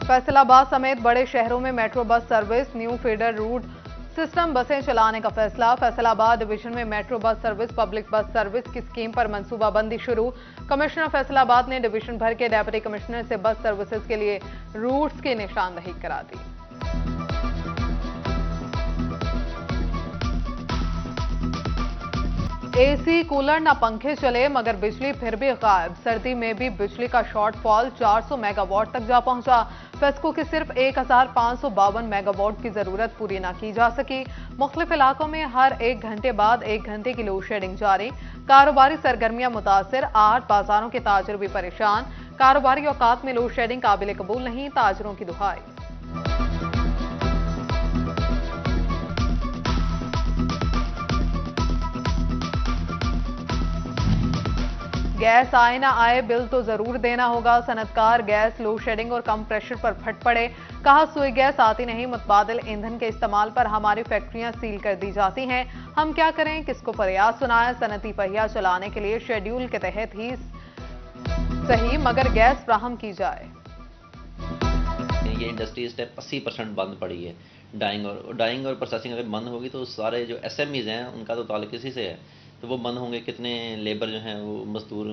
फैसलाबाद समेत बड़े शहरों में metro bus service, new feeder route system बसें चलाने का फैसला। फैसलाबाद डिवीजन में metro bus service, public bus service की स्कीम पर मंसूबाबंदी शुरू। कमिश्नर फैसलाबाद ने डिवीजन भर के डेप्यूटी कमिश्नर से बस सर्विसेज के लिए रूट्स की निशानदही करा दी। एसी, कूलर न पंखे चले मगर बिजली फिर भी गायब। सर्दी में भी बिजली का शॉर्टफॉल 400 मेगावाट तक जा पहुंचा। फेस्को की सिर्फ 1552 मेगावाट की जरूरत पूरी न की जा सकी। मुख्तलिफ इलाकों में हर 1 घंटे बाद 1 घंटे की लोड शेडिंग जारी। कारोबारी सरगर्मियां मुतासिर, 8 बाजारों के ताजिर भी परेशान। कारोबारी औकात में लोड शेडिंग काबिल कबूल नहीं, ताजिरों की दुहाई। गैस आए ना आए बिल तो जरूर देना होगा। सनतकार गैस लोड शेडिंग और कम प्रेशर पर फट पड़े। कहा सुई गैस आती नहीं, मुतबादिल ईंधन के इस्तेमाल पर हमारी फैक्ट्रियां सील कर दी जाती हैं। हम क्या करें, किसको फरियाद सुनाएं। सनती पहिया चलाने के लिए शेड्यूल के तहत ही सही मगर गैस फ्राहम की जाए। ये इंडस्ट्री इस टाइम 80% बंद पड़ी है। डाइंग और प्रोसेसिंग अगर बंद होगी तो सारे जो SMEs हैं उनका तो ताल्लुक इसी से है, तो वो बंद होंगे। कितने लेबर जो हैं वो मजदूर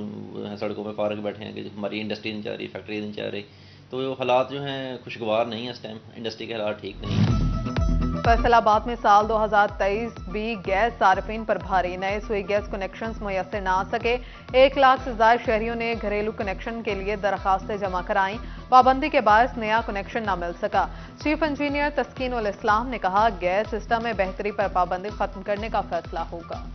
सड़कों पे फारग बैठे हैं कि हमारी इंडस्ट्री नहीं चल रही, फैक्ट्री नहीं चल रही। तो हालात जो हैं खुशगवार नहीं है। इस टाइम इंडस्ट्री के हालात ठीक नहीं है। फैसलाबाद में साल 2023 भी गैस सार्फिन पर भारी। नए सुई गैस कनेक्शंस मुयस्सर ना आ सके। 1 लाख से ज्यादा शहरियों ने घरेलू कनेक्शन के लिए दरखास्तें जमा कराई। पाबंदी के बायस नया कनेक्शन न मिल सका। चीफ इंजीनियर तस्कीन उल इस्लाम ने कहा, गैस सिस्टम में बेहतरी पर पाबंदी खत्म करने का फैसला होगा।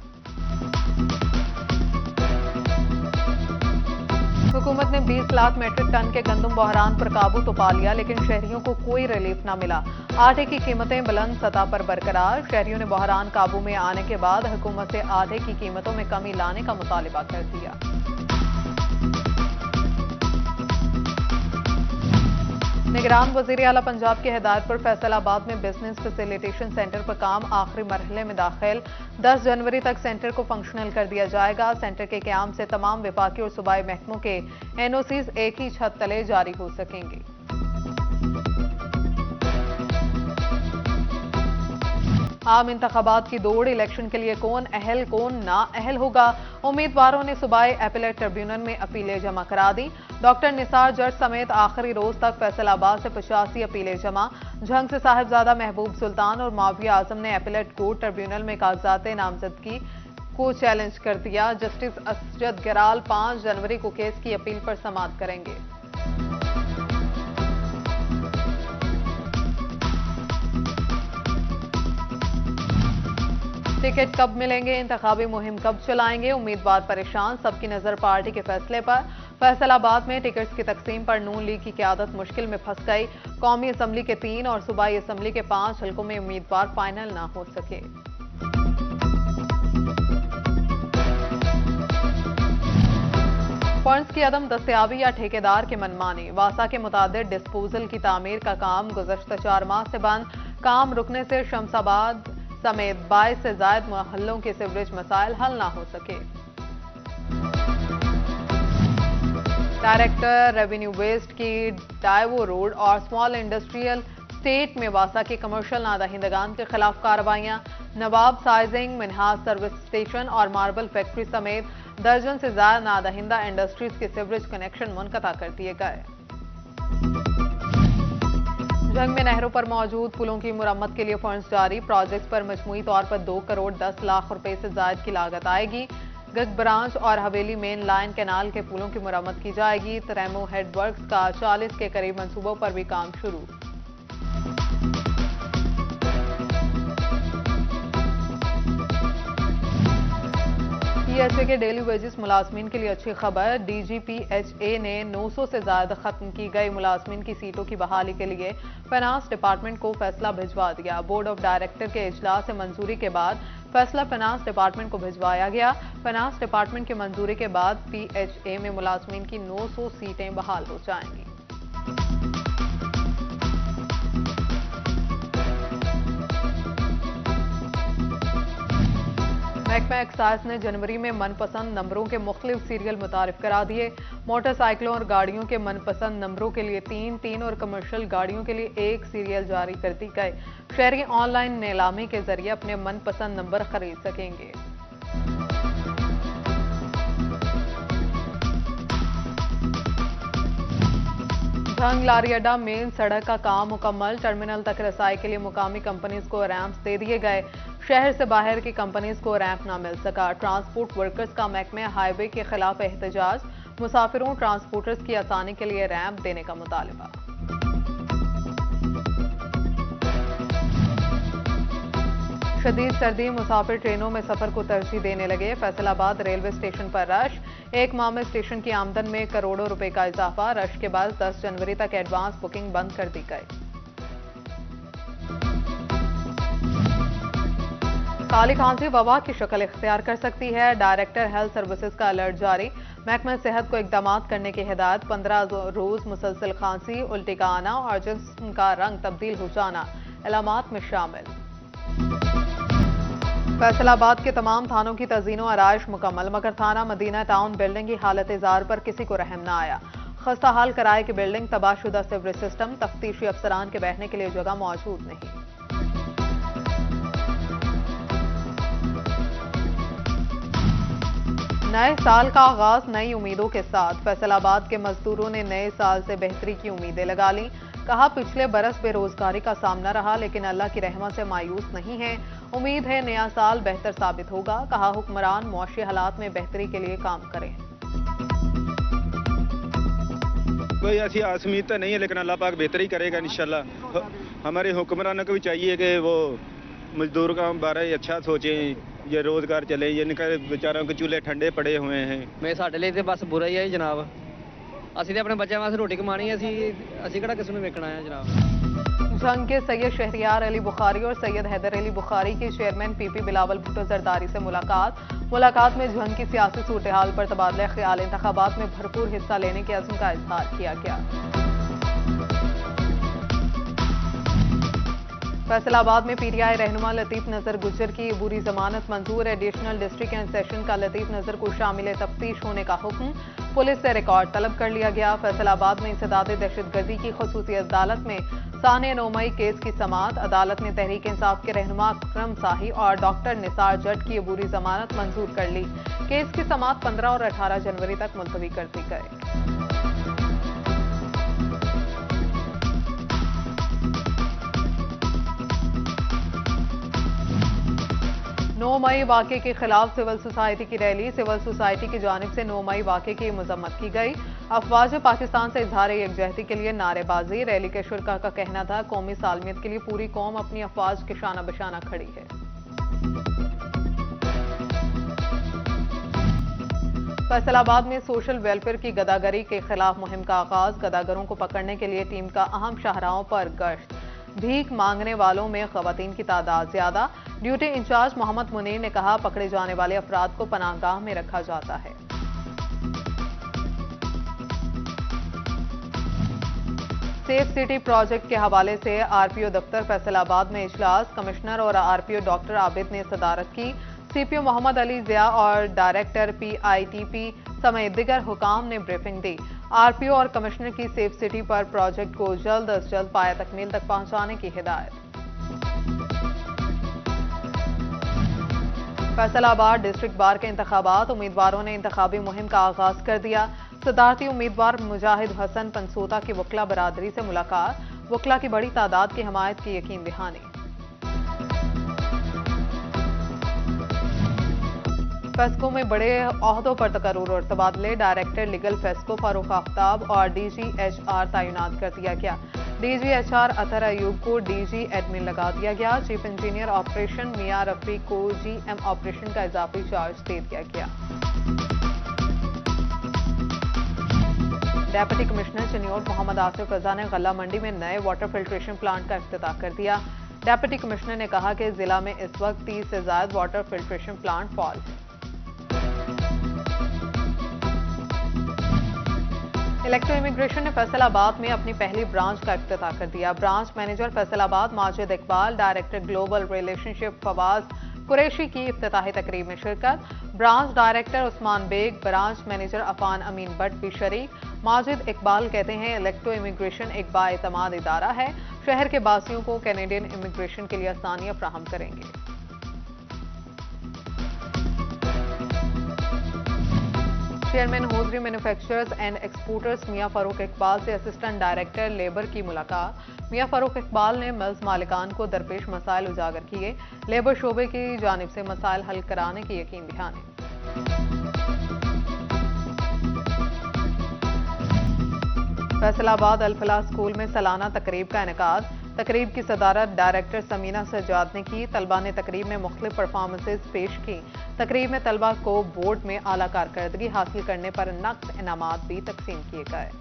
हुकूमत ने 20 लाख मीट्रिक टन के गंदम बहरान पर काबू तो पा लिया, लेकिन शहरियों को कोई रिलीफ न मिला। आटे की कीमतें बुलंद सतह पर बरकरार। शहरियों ने बहरान काबू में आने के बाद हुकूमत से आटे की कीमतों में कमी लाने का मुतालिबा कर दिया। निगरान वजीर आला पंजाब की हिदायत पर फैसलाबाद में बिजनेस फैसिलिटेशन सेंटर पर काम आखिरी मरहले में दाखिल। 10 जनवरी तक सेंटर को फंक्शनल कर दिया जाएगा। सेंटर के क़याम से तमाम विफाकी और सूबाई महकमों के NOCs एक ही छत तले जारी हो सकेंगे। आम इंतखाबात की दौड़, इलेक्शन के लिए कौन अहल कौन ना अहल होगा। उम्मीदवारों ने सूबाई अपीलेट ट्रिब्यूनल में अपीलें जमा करा दी। डॉक्टर निसार जज समेत आखिरी रोज तक फैसलाबाद से 85 अपीलें जमा। झंग से साहिबजादा महबूब सुल्तान और माविया आजम ने अपीलेट कोर्ट ट्रिब्यूनल में कागजात नामजदगी को चैलेंज कर दिया। जस्टिस असजद गिराल 5 जनवरी को केस की अपील पर समाअत करेंगे। टिकट कब मिलेंगे, इंतखाबी मुहिम कब चलाएंगे, उम्मीदवार परेशान। सबकी नजर पार्टी के फैसले पर। फैसलाबाद में टिकट्स की तकसीम पर नून लीग की क़यादत मुश्किल में फंस गई। कौमी असम्बली के 3 और सूबाई असम्बली के 5 हल्कों में उम्मीदवार फाइनल ना हो सके। फंड्स की अदम दस्तयाबी या ठेकेदार की मनमानी। वासा के मुताबिक डिस्पोजल की तामीर का काम गुज़श्ता 4 माह से बंद। काम रुकने से शमसाबाद समेत 22 से ज्यादा मोहल्लों के सीवरेज मसाइल हल ना हो सके। डायरेक्टर रेवेन्यू वेस्ट की डायवो रोड और स्मॉल इंडस्ट्रियल स्टेट में वासा के कमर्शियल नादहिंदगान के खिलाफ कार्रवाइयां। नवाब साइजिंग, मिनहाज सर्विस स्टेशन और मार्बल फैक्ट्री समेत दर्जन से ज्यादा नादहिंदा इंडस्ट्रीज के सीवरेज कनेक्शन मुनक़ता कर दिए गए। जंग में नहरों पर मौजूद पुलों की मुरम्मत के लिए फंड्स जारी। प्रोजेक्ट्स पर मजमूई तौर पर 2 करोड़ 10 लाख रुपए से ज्यादा की लागत आएगी। गग ब्रांच और हवेली मेन लाइन कैनाल के पुलों की मुरम्मत की जाएगी। तरेमो हेड वर्क्स का 40 के करीब मंसूबों पर भी काम शुरू। PHA के डेली वेजेस मुलाजमीन के लिए अच्छी खबर। DGPHA ने 900 से ज्यादा खत्म की गई मुलाजमीन की सीटों की बहाली के लिए फाइनेंस डिपार्टमेंट को फैसला भिजवा दिया। बोर्ड ऑफ डायरेक्टर के इजलास से मंजूरी के बाद फैसला फाइनेंस डिपार्टमेंट को भिजवाया गया। फाइनेंस डिपार्टमेंट की मंजूरी के बाद PHA में मुलाजमीन की 900 सीटें बहाल हो जाएंगी। महकमा एक्साइज ने जनवरी में मनपसंद नंबरों के मुख्तलिफ सीरियल मुतारिफ करा दिए। मोटरसाइकिलों और गाड़ियों के मनपसंद नंबरों के लिए 3 और कमर्शियल गाड़ियों के लिए 1 सीरियल जारी कर दी गए। शहरी ऑनलाइन नीलामी के जरिए अपने मनपसंद नंबर खरीद सकेंगे। झंग लारी अड्डा मेन सड़क का काम मुकम्मल। टर्मिनल तक रसाई के लिए मुकामी कंपनीज को रैंप्स दे दिए गए। शहर से बाहर की कंपनीज को रैंप ना मिल सका। ट्रांसपोर्ट वर्कर्स का महकमे हाईवे के खिलाफ एहतजाज। मुसाफिरों ट्रांसपोर्टर्स की आसानी के लिए रैंप देने का मुतालबा। शदीद सर्दी, मुसाफिर ट्रेनों में सफर को तरजीह देने लगे। फैसलाबाद रेलवे स्टेशन पर रश। एक माह में स्टेशन की आमदन में करोड़ों रुपए का इजाफा। रश के बाद 10 जनवरी तक एडवांस बुकिंग बंद कर दी गई। काली खांसी वबा की शक्ल इख्तियार कर सकती है। डायरेक्टर हेल्थ सर्विसेज का अलर्ट जारी। महकमा सेहत को इकदाम करने की हिदायत। 15 रोज मुसलसल खांसी, उल्टी का आना और जिस्म का रंग तब्दील हो जाना अलामात में शामिल। फैसलाबाद के तमाम थानों की तज़ीनो आराइश मुकम्मल, मगर थाना मदीना टाउन बिल्डिंग की हालत इजार पर किसी को रहम न आया। खस्ता हाल किराए की बिल्डिंग, तबाहशुदा सीवरेज सिस्टम, तफ्तीशी अफसरान के बैठने के लिए जगह मौजूद नहीं। नए साल का आगाज नई उम्मीदों के साथ। फैसलाबाद के मजदूरों ने नए साल से बेहतरी की उम्मीदें लगा ली। कहा, पिछले बरस बेरोजगारी का सामना रहा, लेकिन अल्लाह की रहमत से मायूस नहीं है। उम्मीद है नया साल बेहतर साबित होगा। कहा, हुक्मरान मुआशी हालात में बेहतरी के लिए काम करें। कोई ऐसी आस उम्मीद तो नहीं है, लेकिन अल्लाह पाक बेहतर ही करेगा इंशाल्लाह। हमारे हुक्मरानों को भी चाहिए कि वो मजदूर का बारे अच्छा सोचें, ये रोजगार चले। ये इनका बेचारों के चूल्हे ठंडे पड़े हुए हैं। मैं साडे लिए बस बुरा ही है जनाब। ਅਸੀਂ ਤੇ ਆਪਣੇ ਬੱਚਿਆਂ ਵਾਸਤੇ ਰੋਟੀ ਕਮਾਣੀ ਹੈ। ਅਸੀਂ ਕਿਹੜਾ किसी ਨੂੰ ਵੇਖਣਾ है जनाब। झंग के सैयद शहरियार अली बुखारी और सैयद हैदर अली बुखारी की चेयरमैन पीपी बिलावल भुट्टो जरदारी से मुलाकात में झंग की सियासी सूरत हाल पर तबादला ख्याल, इंतखाबात में भरपूर हिस्सा लेने के अज़्म का इजहार किया गया। फैसलाबाद में पीटीआई रहनुमा लतीफ नजर गुज्जर की अबूरी जमानत मंजूर। एडिशनल डिस्ट्रिक्ट एंड सेशन का लतीफ नजर को शामिल तफ्तीश होने का हुक्म। पुलिस से रिकॉर्ड तलब कर लिया गया। फैसलाबाद में इंसदाद दहशतगर्दी की खुसूसी अदालत में सानिया 9 मई केस की समाअत। अदालत ने तहरीक इंसाफ के रहनुमा अकरम साही और डॉक्टर निसार जट की अबूरी जमानत मंजूर कर ली। केस की समाअत 15 और 18 जनवरी तक मुलतवी कर दी गई। 9 मई वाक़े के खिलाफ सिविल सोसाइटी की रैली। सिविल सोसाइटी की जानिब से 9 मई वाक़े की मजम्मत की गई। अफवाज पाकिस्तान से इजहार यकजहती के लिए नारेबाजी। रैली के शुरका का कहना था, कौमी सालमियत के लिए पूरी कौम अपनी अफवाज के शाना बशाना खड़ी है। फैसलाबाद में सोशल वेलफेयर की गदागरी के खिलाफ मुहिम का आगाज। गदागरों को पकड़ने के लिए टीम का अहम शाहराहों पर गश्त। भीख मांगने वालों में खवातीन की तादाद ज्यादा। ड्यूटी इंचार्ज मोहम्मद मुनीर ने कहा, पकड़े जाने वाले अफराद को पनाहगाह में रखा जाता है। सेफ सिटी प्रोजेक्ट के हवाले से आरपीओ दफ्तर फैसलाबाद में इजलास। कमिश्नर और आरपीओ डॉक्टर आबिद ने सदारत की। सीपीओ मोहम्मद अली जिया और डायरेक्टर पीआईटीपी समेत दिगर हुकाम ने ब्रीफिंग दी। आरपीओ और कमिश्नर की सेफ सिटी पर प्रोजेक्ट को जल्द अज जल्द पाया तकमील तक पहुंचाने की हिदायत। फैसलाबाद डिस्ट्रिक्ट बार के इंतखाबात। उम्मीदवारों ने इंतखाबी मुहिम का आगाज कर दिया। सदारती उम्मीदवार मुजाहिद हसन पंसोता की वकला बरादरी से मुलाकात। वकला की बड़ी तादाद की हमायत की यकीन दहानी। फेस्को में बड़े ओहदों पर तकर्रुर और तबादले। Director legal FESCO Farooq Aftab और डीजीएचआर तैनात कर दिया गया। डीजीएचआर अतर अयूब को डीजी एडमिन लगा दिया गया। चीफ इंजीनियर ऑपरेशन मियां रफी को जीएम ऑपरेशन का इजाफी चार्ज दे दिया गया। डेप्यूटी कमिश्नर चिन्योट मोहम्मद आसिफ रजा ने गल्ला मंडी में नए वाटर फिल्ट्रेशन प्लांट का इफ्तिताह कर दिया। डेप्यूटी कमिश्नर ने कहा कि जिला में इस वक्त 30 से ज्यादा वाटर फिल्ट्रेशन प्लांट फॉल है। इलेक्ट्रो इमिग्रेशन ने फैसलाबाद में अपनी पहली ब्रांच का इफ्तिताह कर दिया। Branch manager Faisalabad Majid Iqbal, director global relationship Fawaz Qureshi की इफ्तिताही तकरीब में शिरकत। Branch director Usman Beg, branch manager Affan Amin Bhatt भी शरीक। माजिद इकबाल कहते हैं इलेक्ट्रो इमिग्रेशन एक बाएतमाद इदारा है, शहर के बासियों को कैनेडियन इमिग्रेशन के लिए आसानियां फराहम करेंगे। Chairman hosiery manufacturers and exporters Mian Farooq Iqbal से असिस्टेंट डायरेक्टर लेबर की मुलाकात। मियां फारूक इकबाल ने मिल्स मालिकान को दरपेश मसाइल उजागर किए, लेबर शोबे की जानिब से मसाइल हल कराने की यकीन दिलाने। फैसलाबाद अल-फलाह स्कूल में सालाना तकरीब का इनेकाद। तकरीब की सदारत डायरेक्टर समीना सज्जाद ने की। तलबा ने तकरीब में मुख्तलिफ परफॉर्मेंसेज पेश की। तकरीब में तलबा को बोर्ड में आला कारकर्दगी हासिल करने पर नकद इनामात भी तकसीम किए गए।